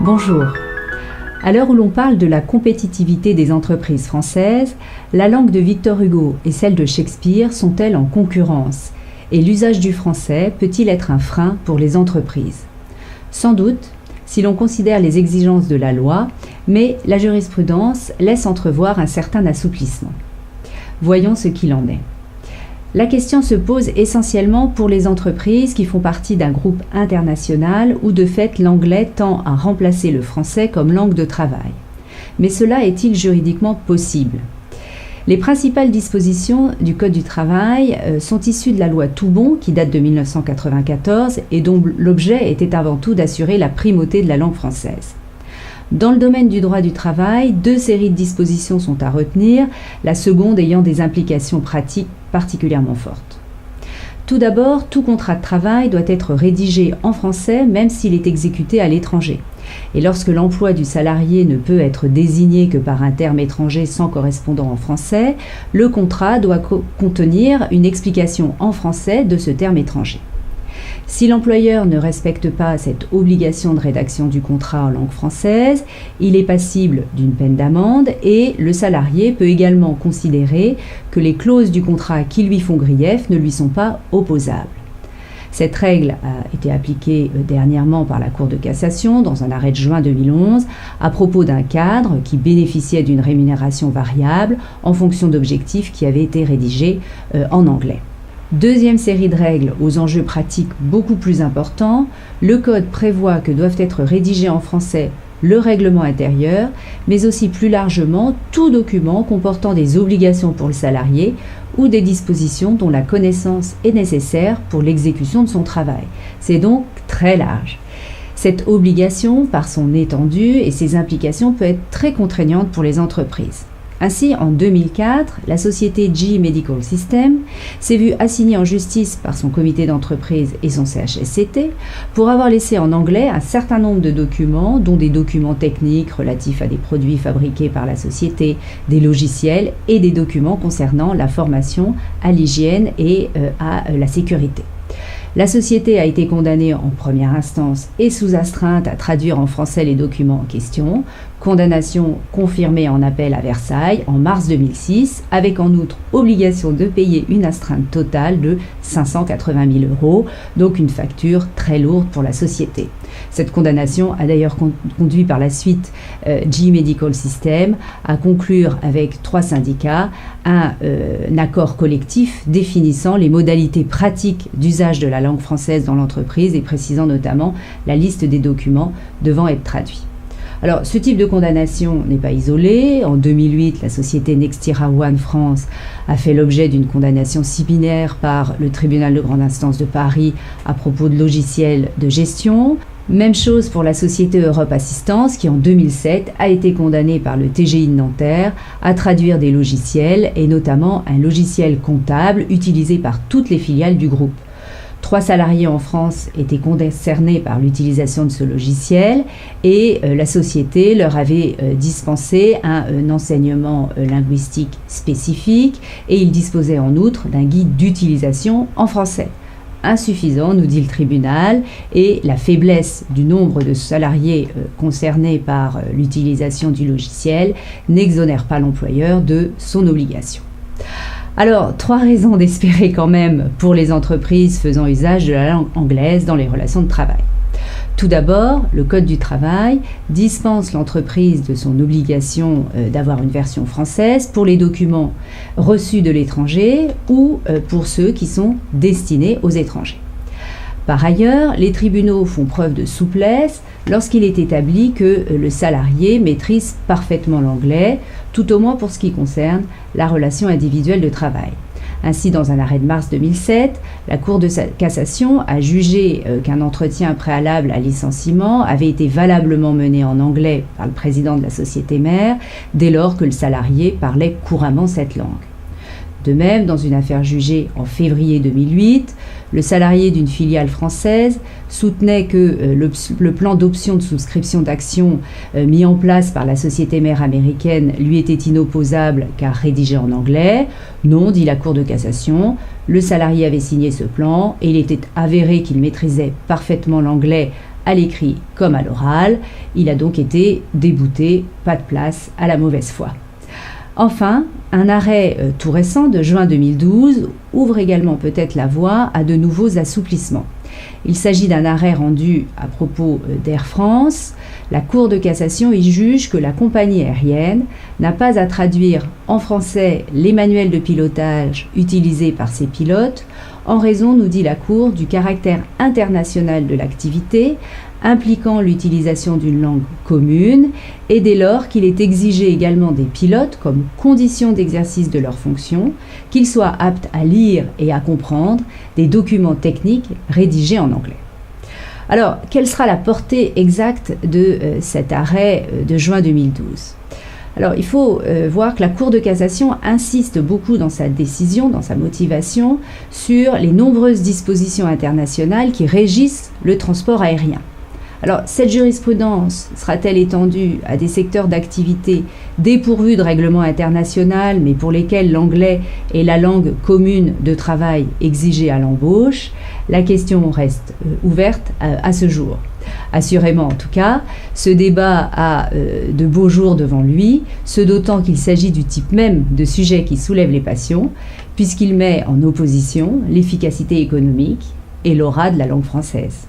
Bonjour. À l'heure où l'on parle de la compétitivité des entreprises françaises, la langue de Victor Hugo et celle de Shakespeare sont-elles en concurrence? Et l'usage du français peut-il être un frein pour les entreprises? Sans doute, si l'on considère les exigences de la loi, mais la jurisprudence laisse entrevoir un certain assouplissement. Voyons ce qu'il en est. La question se pose essentiellement pour les entreprises qui font partie d'un groupe international où de fait l'anglais tend à remplacer le français comme langue de travail. Mais cela est-il juridiquement possible? Les principales dispositions du Code du travail sont issues de la loi Toubon qui date de 1994 et dont l'objet était avant tout d'assurer la primauté de la langue française. Dans le domaine du droit du travail, deux séries de dispositions sont à retenir, la seconde ayant des implications pratiques particulièrement fortes. Tout d'abord, tout contrat de travail doit être rédigé en français même s'il est exécuté à l'étranger. Et lorsque l'emploi du salarié ne peut être désigné que par un terme étranger sans correspondant en français, le contrat doit contenir une explication en français de ce terme étranger. Si l'employeur ne respecte pas cette obligation de rédaction du contrat en langue française, il est passible d'une peine d'amende et le salarié peut également considérer que les clauses du contrat qui lui font grief ne lui sont pas opposables. Cette règle a été appliquée dernièrement par la Cour de cassation dans un arrêt de juin 2011 à propos d'un cadre qui bénéficiait d'une rémunération variable en fonction d'objectifs qui avaient été rédigés en anglais. Deuxième série de règles aux enjeux pratiques beaucoup plus importants, le Code prévoit que doivent être rédigés en français le règlement intérieur, mais aussi plus largement tout document comportant des obligations pour le salarié ou des dispositions dont la connaissance est nécessaire pour l'exécution de son travail. C'est donc très large. Cette obligation, par son étendue et ses implications, peut être très contraignante pour les entreprises. Ainsi, en 2004, la société GE Medical Systems s'est vue assignée en justice par son comité d'entreprise et son CHSCT pour avoir laissé en anglais un certain nombre de documents, dont des documents techniques relatifs à des produits fabriqués par la société, des logiciels et des documents concernant la formation à l'hygiène et à la sécurité. La société a été condamnée en première instance et sous astreinte à traduire en français les documents en question, condamnation confirmée en appel à Versailles en mars 2006, avec en outre obligation de payer une astreinte totale de 580 000 €, donc une facture très lourde pour la société. Cette condamnation a d'ailleurs conduit par la suite GE Medical Systems à conclure avec 3 syndicats un accord collectif définissant les modalités pratiques d'usage de la langue française dans l'entreprise et précisant notamment la liste des documents devant être traduits. Alors, ce type de condamnation n'est pas isolé. En 2008, la société Nextira One France a fait l'objet d'une condamnation similaire par le tribunal de grande instance de Paris à propos de logiciels de gestion. Même chose pour la société Europe Assistance qui en 2007 a été condamnée par le TGI de Nanterre à traduire des logiciels et notamment un logiciel comptable utilisé par toutes les filiales du groupe. 3 salariés en France étaient concernés par l'utilisation de ce logiciel et la société leur avait dispensé un enseignement linguistique spécifique et ils disposaient en outre d'un guide d'utilisation en français. Insuffisant, nous dit le tribunal, et la faiblesse du nombre de salariés concernés par l'utilisation du logiciel n'exonère pas l'employeur de son obligation. Alors, 3 raisons d'espérer quand même pour les entreprises faisant usage de la langue anglaise dans les relations de travail. Tout d'abord, le Code du travail dispense l'entreprise de son obligation d'avoir une version française pour les documents reçus de l'étranger ou pour ceux qui sont destinés aux étrangers. Par ailleurs, les tribunaux font preuve de souplesse lorsqu'il est établi que le salarié maîtrise parfaitement l'anglais, tout au moins pour ce qui concerne la relation individuelle de travail. Ainsi, dans un arrêt de mars 2007, la Cour de cassation a jugé qu'un entretien préalable à licenciement avait été valablement mené en anglais par le président de la société mère, dès lors que le salarié parlait couramment cette langue. De même, dans une affaire jugée en février 2008, le salarié d'une filiale française soutenait que le plan d'option de souscription d'actions mis en place par la société mère américaine lui était inopposable car rédigé en anglais. Non, dit la Cour de cassation, le salarié avait signé ce plan et il était avéré qu'il maîtrisait parfaitement l'anglais à l'écrit comme à l'oral. Il a donc été débouté, pas de place à la mauvaise foi. Enfin, un arrêt tout récent de juin 2012 ouvre également peut-être la voie à de nouveaux assouplissements. Il s'agit d'un arrêt rendu à propos d'Air France. La Cour de cassation y juge que la compagnie aérienne n'a pas à traduire en français les manuels de pilotage utilisés par ses pilotes, en raison, nous dit la Cour, du caractère international de l'activité, impliquant l'utilisation d'une langue commune, et dès lors qu'il est exigé également des pilotes, comme condition d'exercice de leurs fonctions, qu'ils soient aptes à lire et à comprendre des documents techniques rédigés en anglais. Alors, quelle sera la portée exacte de cet arrêt de juin 2012 ? Alors, il faut voir que la Cour de cassation insiste beaucoup dans sa décision, dans sa motivation, sur les nombreuses dispositions internationales qui régissent le transport aérien. Alors, cette jurisprudence sera-t-elle étendue à des secteurs d'activité dépourvus de règlement international, mais pour lesquels l'anglais est la langue commune de travail exigée à l'embauche ? La question reste ouverte à ce jour. Assurément, en tout cas, ce débat a de beaux jours devant lui, ce d'autant qu'il s'agit du type même de sujet qui soulève les passions, puisqu'il met en opposition l'efficacité économique et l'aura de la langue française.